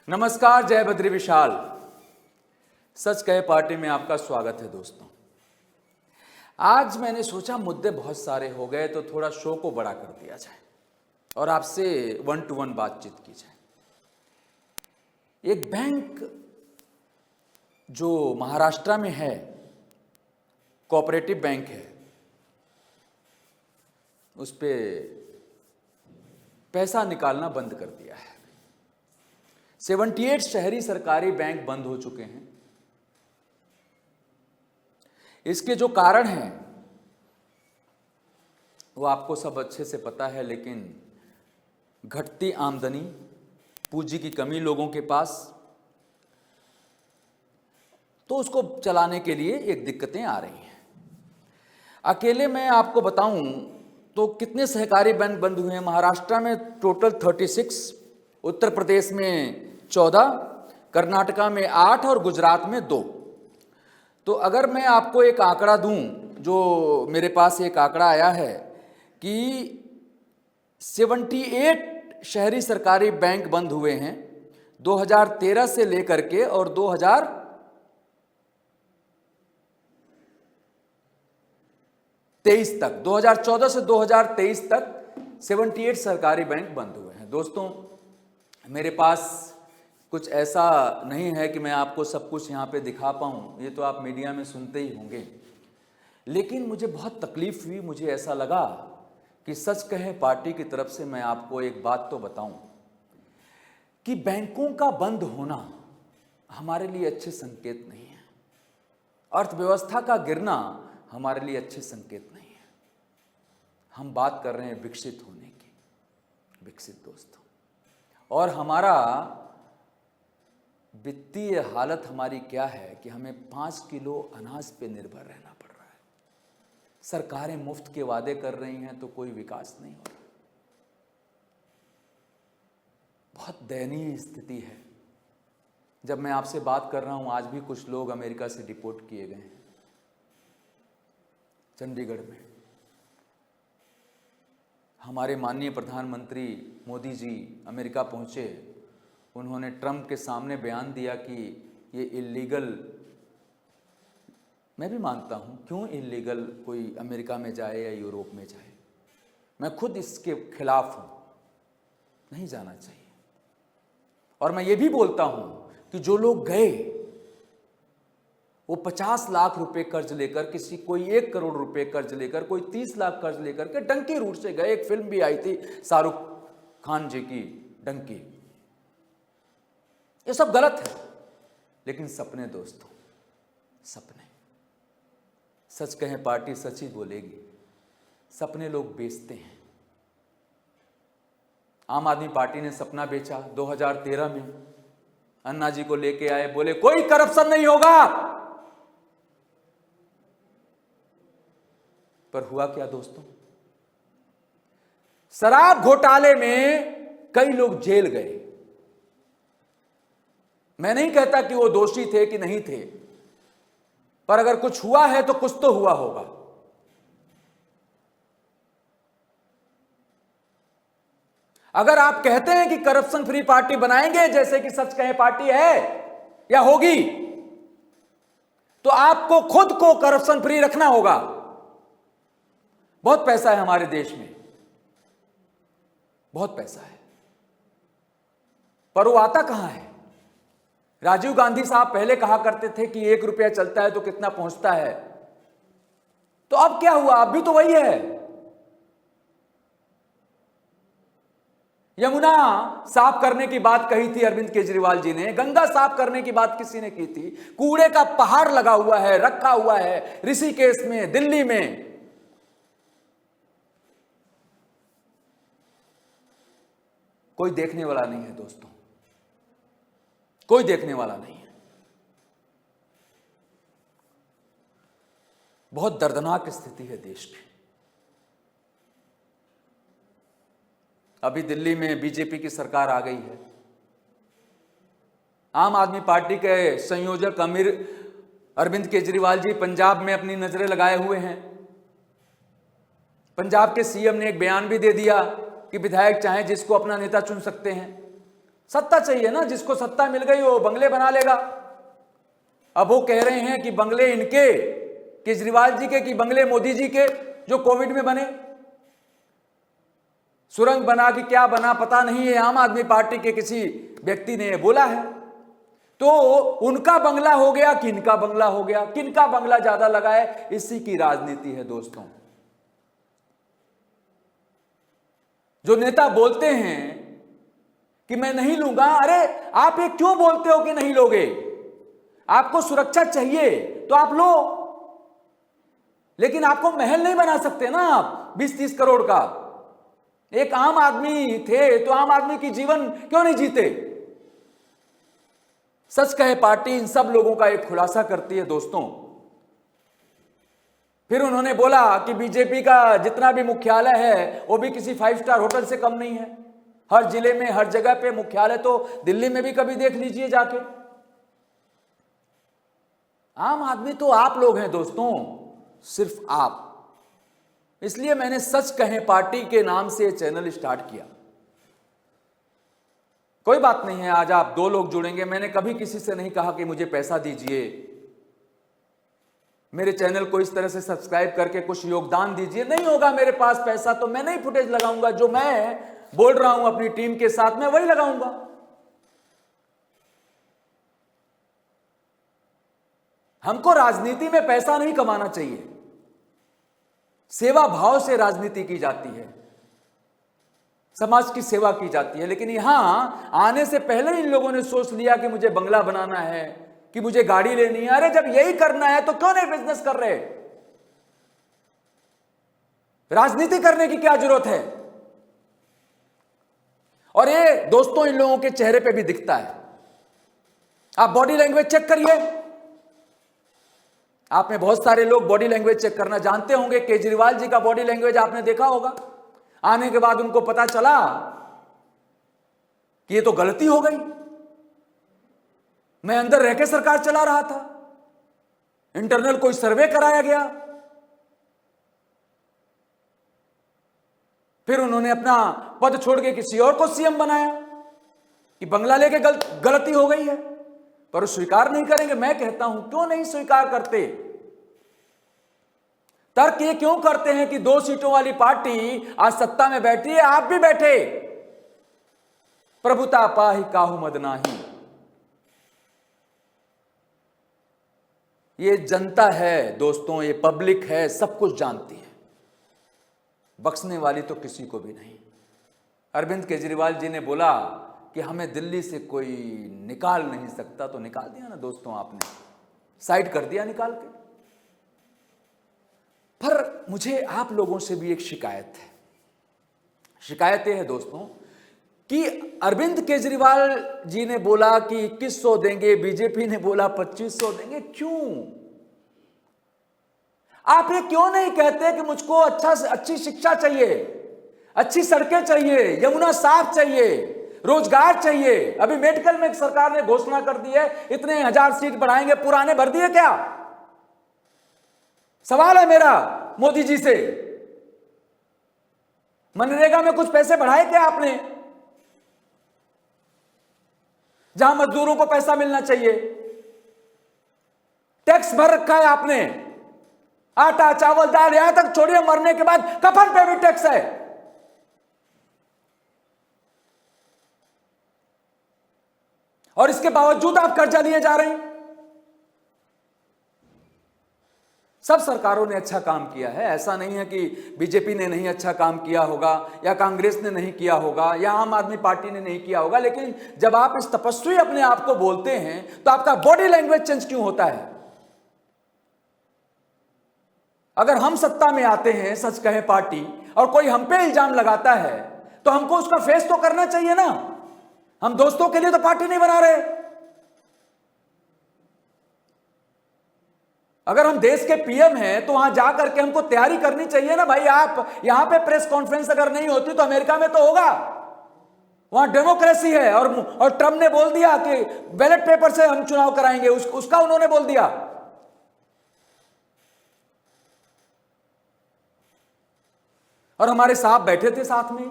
नमस्कार, जय बद्री विशाल। सच कहे पार्टी में आपका स्वागत है दोस्तों। आज मैंने सोचा मुद्दे बहुत सारे हो गए तो थोड़ा शो को बड़ा कर दिया जाए और आपसे 1-to-1 बातचीत की जाए। एक बैंक जो महाराष्ट्र में है, कोऑपरेटिव बैंक है, उस पे पैसा निकालना बंद कर दिया है। 78 शहरी सरकारी बैंक बंद हो चुके हैं। इसके जो कारण हैं वो आपको सब अच्छे से पता है, लेकिन घटती आमदनी, पूंजी की कमी लोगों के पास, तो उसको चलाने के लिए एक दिक्कतें आ रही हैं। अकेले मैं आपको बताऊं तो कितने सहकारी बैंक बंद हुए हैं। महाराष्ट्र में टोटल 36, उत्तर प्रदेश में 14, कर्नाटका में 8 और गुजरात में 2। तो अगर मैं आपको एक आंकड़ा दूं, जो मेरे पास एक आंकड़ा आया है कि 78 शहरी सरकारी बैंक बंद हुए हैं 2013 से लेकर के और 2023 तक, 2014 से 2023 तक 78 सरकारी बैंक बंद हुए हैं। दोस्तों, मेरे पास कुछ ऐसा नहीं है कि मैं आपको सब कुछ यहाँ पे दिखा पाऊँ, ये तो आप मीडिया में सुनते ही होंगे, लेकिन मुझे बहुत तकलीफ हुई। मुझे ऐसा लगा कि सच कहे पार्टी की तरफ से मैं आपको एक बात तो बताऊं कि बैंकों का बंद होना हमारे लिए अच्छे संकेत नहीं है। अर्थव्यवस्था का गिरना हमारे लिए अच्छे संकेत नहीं है। हम बात कर रहे हैं विकसित होने की, विकसित दोस्तों, और हमारा वित्तीय हालत हमारी क्या है कि हमें 5 किलो अनाज पे निर्भर रहना पड़ रहा है। सरकारें मुफ्त के वादे कर रही हैं तो कोई विकास नहीं हो रहा। बहुत दयनीय स्थिति है। जब मैं आपसे बात कर रहा हूं, आज भी कुछ लोग अमेरिका से डिपोर्ट किए गए हैं। चंडीगढ़ में हमारे माननीय प्रधानमंत्री मोदी जी अमेरिका पहुंचे। उन्होंने ट्रंप के सामने बयान दिया कि ये इल्लीगल, मैं भी मानता हूं, क्यों इल्लीगल कोई अमेरिका में जाए या यूरोप में जाए। मैं खुद इसके खिलाफ हूं, नहीं जाना चाहिए। और मैं ये भी बोलता हूं कि जो लोग गए वो 50 लाख रुपए कर्ज लेकर, कोई 1 करोड़ रुपए कर्ज लेकर, कोई 30 लाख कर्ज लेकर के डंकी रूट से गए। एक फिल्म भी आई थी शाहरुख खान जी की, डंकी। ये सब गलत है, लेकिन सपने दोस्तों, सपने, सच कहें पार्टी सच ही बोलेगी, सपने लोग बेचते हैं। आम आदमी पार्टी ने सपना बेचा 2013 में। अन्ना जी को लेके आए, बोले कोई करप्शन नहीं होगा, पर हुआ क्या दोस्तों? शराब घोटाले में कई लोग जेल गए। मैं नहीं कहता कि वो दोषी थे कि नहीं थे, पर अगर कुछ हुआ है तो कुछ तो हुआ होगा। अगर आप कहते हैं कि करप्शन फ्री पार्टी बनाएंगे, जैसे कि सच कहे पार्टी है या होगी, तो आपको खुद को करप्शन फ्री रखना होगा। बहुत पैसा है हमारे देश में, बहुत पैसा है, पर वो आता कहां है? राजीव गांधी साहब पहले कहा करते थे कि 1 रुपया चलता है तो कितना पहुंचता है, तो अब क्या हुआ? अब भी तो वही है। यमुना साफ करने की बात कही थी अरविंद केजरीवाल जी ने, गंगा साफ करने की बात किसी ने की थी। कूड़े का पहाड़ लगा हुआ है, रखा हुआ है ऋषिकेश में, दिल्ली में। कोई देखने वाला नहीं है दोस्तों, कोई देखने वाला नहीं है। बहुत दर्दनाक स्थिति है देश की। अभी दिल्ली में बीजेपी की सरकार आ गई है। आम आदमी पार्टी के संयोजक अरविंद केजरीवाल जी पंजाब में अपनी नजरें लगाए हुए हैं। पंजाब के सीएम ने एक बयान भी दे दिया कि विधायक चाहे जिसको अपना नेता चुन सकते हैं। सत्ता चाहिए ना, जिसको सत्ता मिल गई वो बंगले बना लेगा। अब वो कह रहे हैं कि बंगले इनके, केजरीवाल जी के, कि बंगले मोदी जी के जो कोविड में बने। सुरंग बना कि क्या बना पता नहीं है, आम आदमी पार्टी के किसी व्यक्ति ने बोला है। तो उनका बंगला हो गया, किनका बंगला हो गया, किनका बंगला ज्यादा लगा है, इसी की राजनीति है दोस्तों। जो नेता बोलते हैं कि मैं नहीं लूंगा, अरे आप ये क्यों बोलते हो कि नहीं लोगे? आपको सुरक्षा चाहिए तो आप लो, लेकिन आपको महल नहीं बना सकते ना आप 20-30 करोड़ का। एक आम आदमी थे तो आम आदमी की जीवन क्यों नहीं जीते? सच कहे पार्टी इन सब लोगों का एक खुलासा करती है दोस्तों। फिर उन्होंने बोला कि बीजेपी का जितना भी मुख्यालय है वो भी किसी 5 स्टार होटल से कम नहीं है। हर जिले में, हर जगह पे मुख्यालय, तो दिल्ली में भी कभी देख लीजिए जाके। आम आदमी तो आप लोग हैं दोस्तों, सिर्फ आप। इसलिए मैंने सच कहे पार्टी के नाम से चैनल स्टार्ट किया। कोई बात नहीं है, आज आप 2 लोग जुड़ेंगे। मैंने कभी किसी से नहीं कहा कि मुझे पैसा दीजिए, मेरे चैनल को इस तरह से सब्सक्राइब करके कुछ योगदान दीजिए। नहीं होगा मेरे पास पैसा तो मैं नहीं फुटेज लगाऊंगा। जो मैं बोल रहा हूं अपनी टीम के साथ, मैं वही लगाऊंगा। हमको राजनीति में पैसा नहीं कमाना चाहिए, सेवा भाव से राजनीति की जाती है, समाज की सेवा की जाती है। लेकिन यहां आने से पहले इन लोगों ने सोच लिया कि मुझे बंगला बनाना है, कि मुझे गाड़ी लेनी है। अरे जब यही करना है तो क्यों नहीं बिजनेस कर रहे? राजनीति करने की क्या जरूरत है? और ये दोस्तों इन लोगों के चेहरे पे भी दिखता है। आप बॉडी लैंग्वेज चेक करिए। आप में बहुत सारे लोग बॉडी लैंग्वेज चेक करना जानते होंगे। केजरीवाल जी का बॉडी लैंग्वेज आपने देखा होगा। आने के बाद उनको पता चला कि ये तो गलती हो गई, मैं अंदर रह के सरकार चला रहा था, इंटरनल कोई सर्वे कराया गया। फिर उन्होंने अपना पद छोड़ के किसी और को सीएम बनाया कि बंगला लेके गलती हो गई है, पर स्वीकार नहीं करेंगे। मैं कहता हूं क्यों नहीं स्वीकार करते? तर्क ये क्यों करते हैं कि 2 सीटों वाली पार्टी आज सत्ता में बैठी है, आप भी बैठे। प्रभुता पाहि काहू मद नाही। ये जनता है दोस्तों, ये पब्लिक है, सब कुछ जानती है। बख्शने वाली तो किसी को भी नहीं। अरविंद केजरीवाल जी ने बोला कि हमें दिल्ली से कोई निकाल नहीं सकता, तो निकाल दिया ना दोस्तों, आपने साइड कर दिया निकाल के। पर मुझे आप लोगों से भी एक शिकायत है। शिकायत यह है दोस्तों कि अरविंद केजरीवाल जी ने बोला कि 2100 देंगे, बीजेपी ने बोला 2500 देंगे। क्यों? आप ये क्यों नहीं कहते कि मुझको अच्छी शिक्षा चाहिए, अच्छी सड़कें चाहिए, यमुना साफ चाहिए, रोजगार चाहिए? अभी मेडिकल में सरकार ने घोषणा कर दी है इतने 1000 सीट बढ़ाएंगे, पुराने भर दिए क्या? सवाल है मेरा मोदी जी से। मनरेगा में कुछ पैसे बढ़ाए क्या आपने? जहां मजदूरों को पैसा मिलना चाहिए। टैक्स भर रखा है आपने, आटा चावल दाल, यहां तक छोड़िए मरने के बाद कफन पे भी टैक्स है। और इसके बावजूद आप कर्जा लिए जा रहे हैं। सब सरकारों ने अच्छा काम किया है, ऐसा नहीं है कि बीजेपी ने नहीं अच्छा काम किया होगा, या कांग्रेस ने नहीं किया होगा, या आम आदमी पार्टी ने नहीं किया होगा। लेकिन जब आप इस तपस्वी अपने आप को बोलते हैं तो आपका बॉडी लैंग्वेज चेंज क्यों होता है? अगर हम सत्ता में आते हैं, सच कहे पार्टी, और कोई हम पे इल्जाम लगाता है तो हमको उसका फेस तो करना चाहिए ना। हम दोस्तों के लिए तो पार्टी नहीं बना रहे। अगर हम देश के पीएम हैं तो वहां जाकर के हमको तैयारी करनी चाहिए ना भाई। आप यहां पे प्रेस कॉन्फ्रेंस अगर नहीं होती तो अमेरिका में तो होगा, वहां डेमोक्रेसी है। और ट्रम्प ने बोल दिया कि बैलेट पेपर से हम चुनाव कराएंगे, उसका उन्होंने बोल दिया। और हमारे साहब बैठे थे साथ में,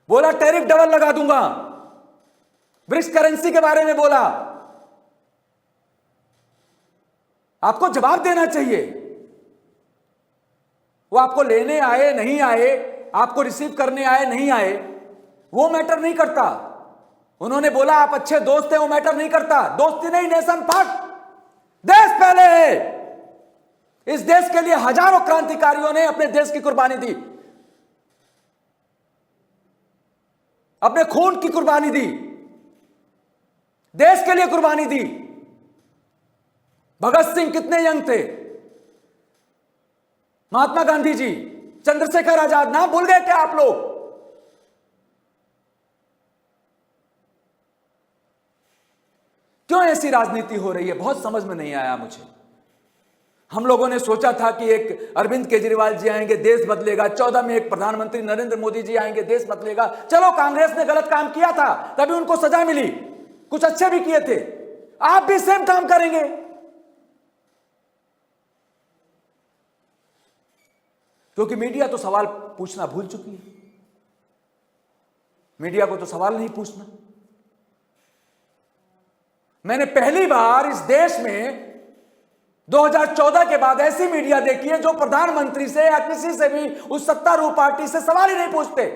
बोला टैरिफ डबल लगा दूंगा। ब्रिक्स करेंसी के बारे में बोला। आपको जवाब देना चाहिए। वो आपको लेने आए नहीं आए, आपको रिसीव करने आए नहीं आए, वो मैटर नहीं करता। उन्होंने बोला आप अच्छे दोस्त हैं, वो मैटर नहीं करता। दोस्ती नहीं, नेशन फर्स्ट, देश पहले है। इस देश के लिए हजारों क्रांतिकारियों ने अपने देश की कुर्बानी दी, अपने खून की कुर्बानी दी, देश के लिए कुर्बानी दी। भगत सिंह कितने यंग थे, महात्मा गांधी जी, चंद्रशेखर आजाद, नाम भूल गए क्या आप लोग? क्यों ऐसी राजनीति हो रही है, बहुत समझ में नहीं आया मुझे। हम लोगों ने सोचा था कि एक अरविंद केजरीवाल जी आएंगे, देश बदलेगा। 14 में एक प्रधानमंत्री नरेंद्र मोदी जी आएंगे, देश बदलेगा। चलो, कांग्रेस ने गलत काम किया था, तभी उनको सजा मिली, कुछ अच्छे भी किए थे, आप भी सेम काम करेंगे। क्योंकि मीडिया तो सवाल पूछना भूल चुकी है। मीडिया को तो सवाल नहीं पूछना। मैंने पहली बार इस देश में 2014 के बाद ऐसी मीडिया देखी है जो प्रधानमंत्री से या किसी से भी, उस सत्तारूढ़ पार्टी से सवाल ही नहीं पूछते।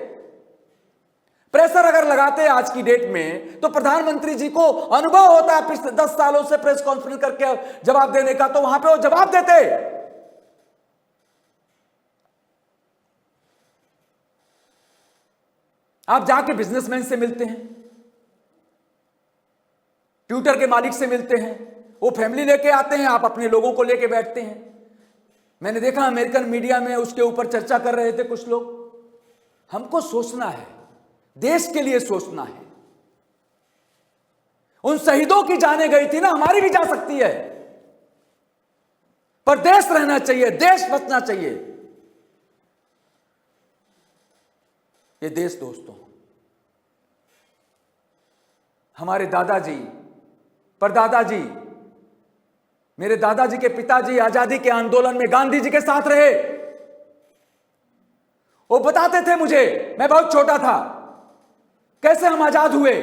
प्रेशर अगर लगाते आज की डेट में, तो प्रधानमंत्री जी को अनुभव होता है पिछले 10 सालों से प्रेस कॉन्फ्रेंस करके जवाब देने का, तो वहां पे वो जवाब देते। आप जाके बिजनेसमैन से मिलते हैं, ट्विटर के मालिक से मिलते हैं, वो फैमिली लेके आते हैं, आप अपने लोगों को लेके बैठते हैं। मैंने देखा अमेरिकन मीडिया में उसके ऊपर चर्चा कर रहे थे कुछ लोग। हमको सोचना है, देश के लिए सोचना है। उन शहीदों की जाने गई थी ना, हमारी भी जा सकती है, पर देश रहना चाहिए, देश बचना चाहिए। ये देश दोस्तों, हमारे दादाजी, परदादाजी, मेरे दादाजी के पिताजी आजादी के आंदोलन में गांधी जी के साथ रहे। वो बताते थे मुझे, मैं बहुत छोटा था, कैसे हम आजाद हुए,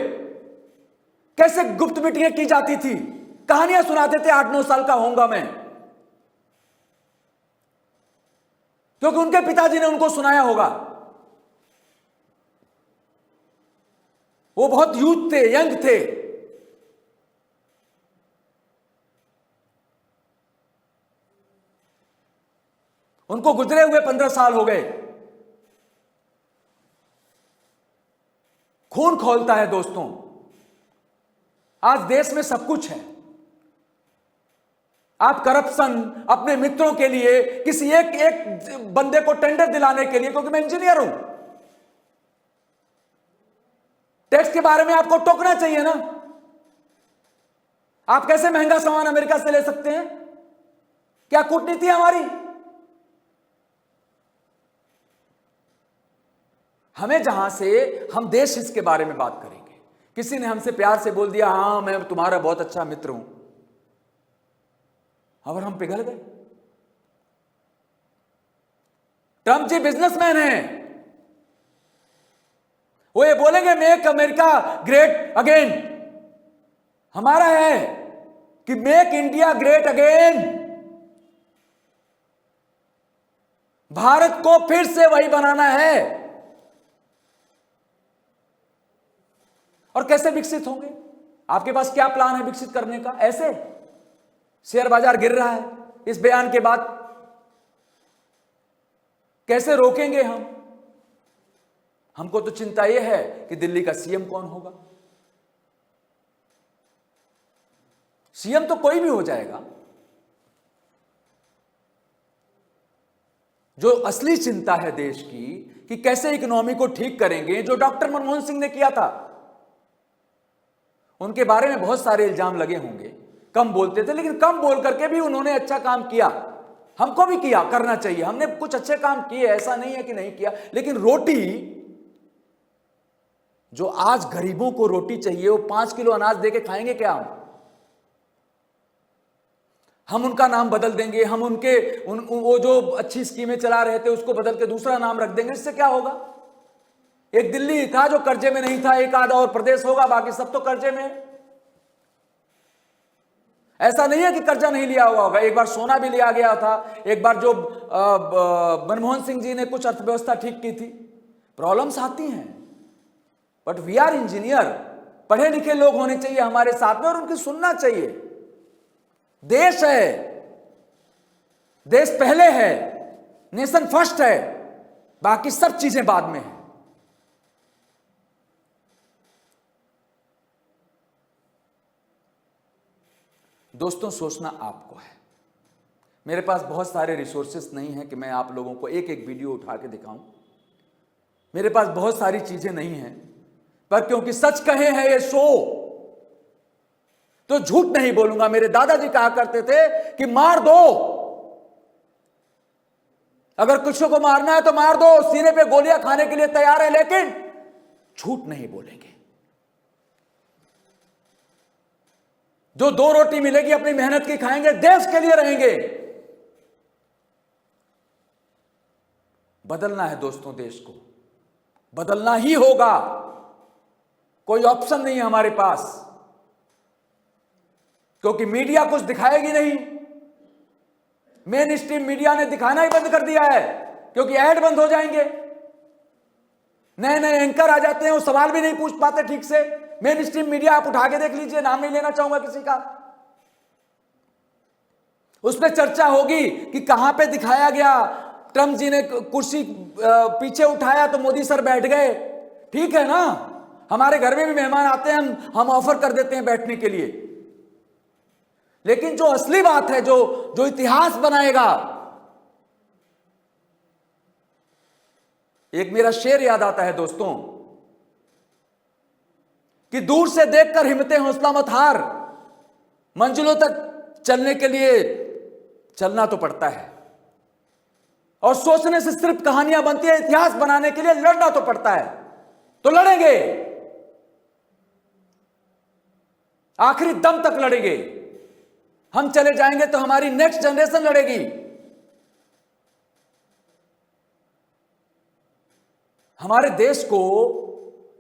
कैसे गुप्त मीटिंगें की जाती थी, कहानियां सुनाते थे। 8-9 साल का होऊंगा मैं, क्योंकि उनके पिताजी ने उनको सुनाया होगा। वो बहुत यूथ थे, यंग थे। उनको गुजरे हुए 15 साल हो गए। खून खौलता है दोस्तों। आज देश में सब कुछ है। आप करप्शन अपने मित्रों के लिए, किसी एक बंदे को टेंडर दिलाने के लिए, क्योंकि मैं इंजीनियर हूं, टैक्स के बारे में आपको टोकना चाहिए ना। आप कैसे महंगा सामान अमेरिका से ले सकते हैं? क्या कूटनीति है हमारी? हमें जहां से हम देश हित के बारे में बात करेंगे, किसी ने हमसे प्यार से बोल दिया हां मैं तुम्हारा बहुत अच्छा मित्र हूं, और हम पिघल गए। ट्रंप जी बिजनेसमैन हैं, वो ये बोलेंगे मेक अमेरिका ग्रेट अगेन। हमारा है कि make India great again. Bharat को फिर से वही बनाना है। और कैसे विकसित होंगे? आपके पास क्या प्लान है विकसित करने का? ऐसे शेयर बाजार गिर रहा है इस बयान के बाद, कैसे रोकेंगे हम? हमको तो चिंता यह है कि दिल्ली का सीएम कौन होगा। सीएम तो कोई भी हो जाएगा। जो असली चिंता है देश की कि कैसे इकोनॉमी को ठीक करेंगे, जो डॉक्टर मनमोहन सिंह ने किया था, उनके बारे में बहुत सारे इल्जाम लगे होंगे, कम बोलते थे, लेकिन कम बोल करके भी उन्होंने अच्छा काम किया। हमको भी किया, करना चाहिए। हमने कुछ अच्छे काम किए, ऐसा नहीं है कि नहीं किया। लेकिन रोटी, जो आज गरीबों को रोटी चाहिए, वो 5 किलो अनाज देके खाएंगे क्या? हम उनका नाम बदल देंगे, हम उनके वो जो अच्छी स्कीमें चला रहे थे उसको बदल के दूसरा नाम रख देंगे। इससे क्या होगा? एक दिल्ली ही था जो कर्जे में नहीं था, एक आधा और प्रदेश होगा, बाकी सब तो कर्जे में है। ऐसा नहीं है कि कर्जा नहीं लिया हुआ होगा, एक बार सोना भी लिया गया था, एक बार जो मनमोहन सिंह जी ने कुछ अर्थव्यवस्था ठीक की थी। प्रॉब्लम्स आती हैं, बट वी आर इंजीनियर, पढ़े लिखे लोग होने चाहिए हमारे साथ में और उनकी सुनना चाहिए। देश है, देश पहले है, नेशन फर्स्ट है, बाकी सब चीजें बाद में है। दोस्तों, सोचना आपको है। मेरे पास बहुत सारे रिसोर्सेस नहीं है कि मैं आप लोगों को एक एक वीडियो उठा के दिखाऊं। मेरे पास बहुत सारी चीजें नहीं हैं, पर क्योंकि सच कहे हैं ये शो, तो झूठ नहीं बोलूंगा। मेरे दादाजी कहा करते थे कि मार दो, अगर किसी को मारना है तो मार दो, सीने पे गोलियां खाने के लिए तैयार है, लेकिन झूठ नहीं बोलेंगे। जो दो रोटी मिलेगी अपनी मेहनत की खाएंगे, देश के लिए रहेंगे। बदलना है दोस्तों, देश को बदलना ही होगा, कोई ऑप्शन नहीं है हमारे पास, क्योंकि मीडिया कुछ दिखाएगी नहीं। मेन स्ट्रीम मीडिया ने दिखाना ही बंद कर दिया है, क्योंकि ऐड बंद हो जाएंगे। नए नए एंकर आ जाते हैं, वो सवाल भी नहीं पूछ पाते ठीक से। मेन स्ट्रीम मीडिया आप उठा के देख लीजिए, नाम नहीं लेना चाहूंगा किसी का, उस पर चर्चा होगी कि कहां पे दिखाया गया, ट्रम्प जी ने कुर्सी पीछे उठाया तो मोदी सर बैठ गए। ठीक है ना, हमारे घर में भी मेहमान आते हैं, हम ऑफर कर देते हैं बैठने के लिए, लेकिन जो असली बात है, जो इतिहास बनाएगा। एक मेरा शेर याद आता है दोस्तों, कि दूर से देखकर हिम्मतें हौसला मत हार, मंजिलों तक चलने के लिए चलना तो पड़ता है, और सोचने से सिर्फ कहानियां बनती है, इतिहास बनाने के लिए लड़ना तो पड़ता है। तो लड़ेंगे, आखिरी दम तक लड़ेंगे। हम चले जाएंगे तो हमारी नेक्स्ट जनरेशन लड़ेगी। हमारे देश को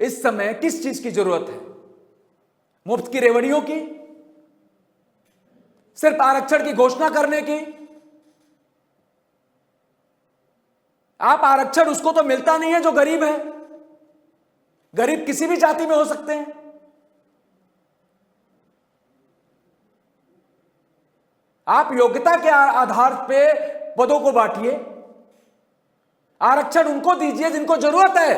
इस समय किस चीज की जरूरत है? मुफ्त की रेवड़ियों की? सिर्फ आरक्षण की घोषणा करने की? आप आरक्षण उसको तो मिलता नहीं है जो गरीब है। गरीब किसी भी जाति में हो सकते हैं। आप योग्यता के आधार पे पदों को बांटिए, आरक्षण उनको दीजिए जिनको जरूरत है।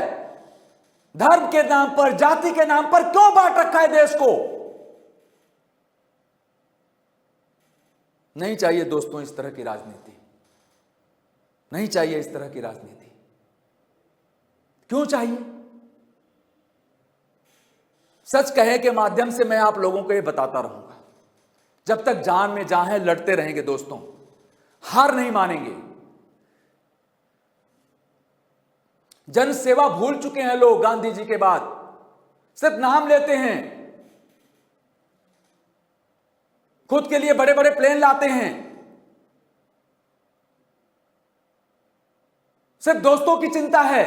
धर्म के नाम पर, जाति के नाम पर क्यों बांट रखा है देश को? नहीं चाहिए दोस्तों इस तरह की राजनीति, नहीं चाहिए इस तरह की राजनीति। क्यों चाहिए? सच कहे के माध्यम से मैं आप लोगों को यह बताता रहूंगा, जब तक जान में जान है लड़ते रहेंगे दोस्तों, हार नहीं मानेंगे। जन सेवा भूल चुके हैं लोग गांधी जी के बाद, सिर्फ नाम लेते हैं, खुद के लिए बड़े बड़े प्लेन लाते हैं, सिर्फ दोस्तों की चिंता है।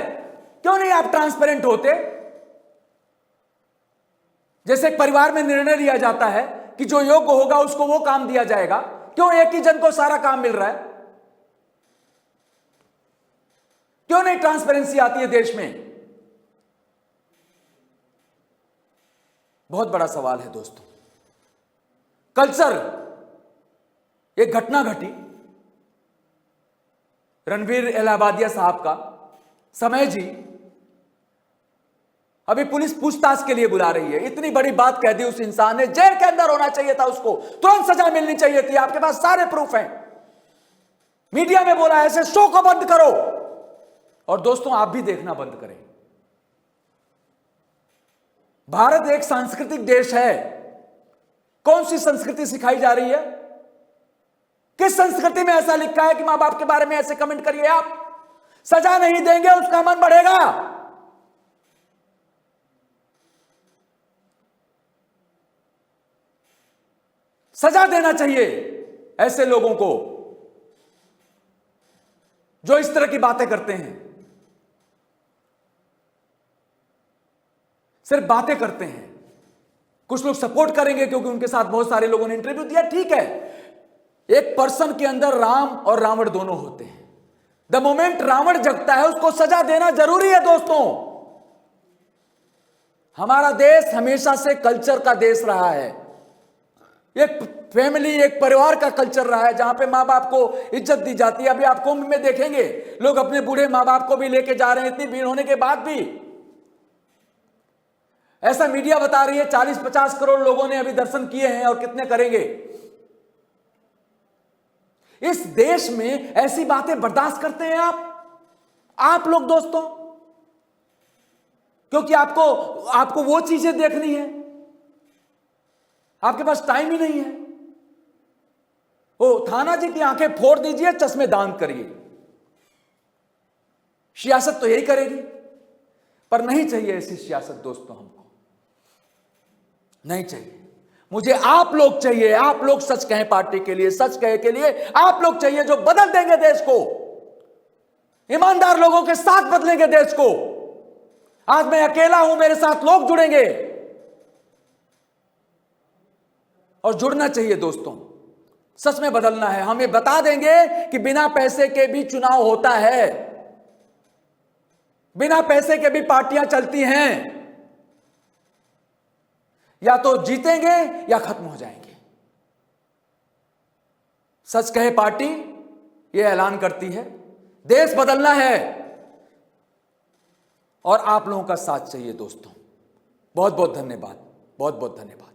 क्यों नहीं आप ट्रांसपेरेंट होते? जैसे एक परिवार में निर्णय लिया जाता है कि जो योग्य होगा उसको वो काम दिया जाएगा, क्यों एक ही जन को सारा काम मिल रहा है? क्यों नहीं ट्रांसपेरेंसी आती है देश में? बहुत बड़ा सवाल है दोस्तों। कल्चर, एक घटना घटी रणवीर इलाहाबादिया साहब का, समय जी अभी पुलिस पूछताछ के लिए बुला रही है। इतनी बड़ी बात कह दी उस इंसान ने, जेल के अंदर होना चाहिए था उसको, तुरंत सजा मिलनी चाहिए थी। आपके पास सारे प्रूफ हैं, मीडिया में बोला ऐसे शो को बंद करो। और दोस्तों आप भी देखना बंद करें। भारत एक सांस्कृतिक देश है। कौन सी संस्कृति सिखाई जा रही है? किस संस्कृति में ऐसा लिखा है कि मां बाप के बारे में ऐसे कमेंट करिए आप? सजा नहीं देंगे उसका मन बढ़ेगा। सजा देना चाहिए ऐसे लोगों को जो इस तरह की बातें करते हैं। सिर्फ बातें करते हैं। कुछ लोग सपोर्ट करेंगे क्योंकि उनके साथ बहुत सारे लोगों ने इंटरव्यू दिया, ठीक है। एक पर्सन के अंदर राम और रावण दोनों होते हैं। द मोमेंट रावण जगता है उसको सजा देना जरूरी है दोस्तों। हमारा देश हमेशा से कल्चर का देश रहा है, एक फैमिली, एक परिवार का कल्चर रहा है, जहां पे माँ बाप को इज्जत दी जाती है। अभी आप कुंभ में देखेंगे लोग अपने बूढ़े माँ बाप को भी लेके जा रहे हैं, इतनी भीड़ होने के बाद भी। ऐसा मीडिया बता रही है 40-50 करोड़ लोगों ने अभी दर्शन किए हैं, और कितने करेंगे। इस देश में ऐसी बातें बर्दाश्त करते हैं आप लोग दोस्तों, क्योंकि आपको वो चीजें देखनी है, आपके पास टाइम ही नहीं है। ओ थाना जी की आंखें फोड़ दीजिए, चश्मे दान करिए। सियासत तो यही करेगी, पर नहीं चाहिए ऐसी सियासत दोस्तों, हमको नहीं चाहिए। मुझे आप लोग चाहिए, आप लोग सच कहें पार्टी के लिए, सच कहे के लिए आप लोग चाहिए, जो बदल देंगे देश को। ईमानदार लोगों के साथ बदलेंगे देश को। आज मैं अकेला हूं, मेरे साथ लोग जुड़ेंगे, और जुड़ना चाहिए दोस्तों। सच में बदलना है। हमें बता देंगे कि बिना पैसे के भी चुनाव होता है, बिना पैसे के भी पार्टियां चलती हैं। या तो जीतेंगे या खत्म हो जाएंगे। सच कहे पार्टी यह ऐलान करती है, देश बदलना है और आप लोगों का साथ चाहिए दोस्तों। बहुत बहुत धन्यवाद, बहुत बहुत धन्यवाद।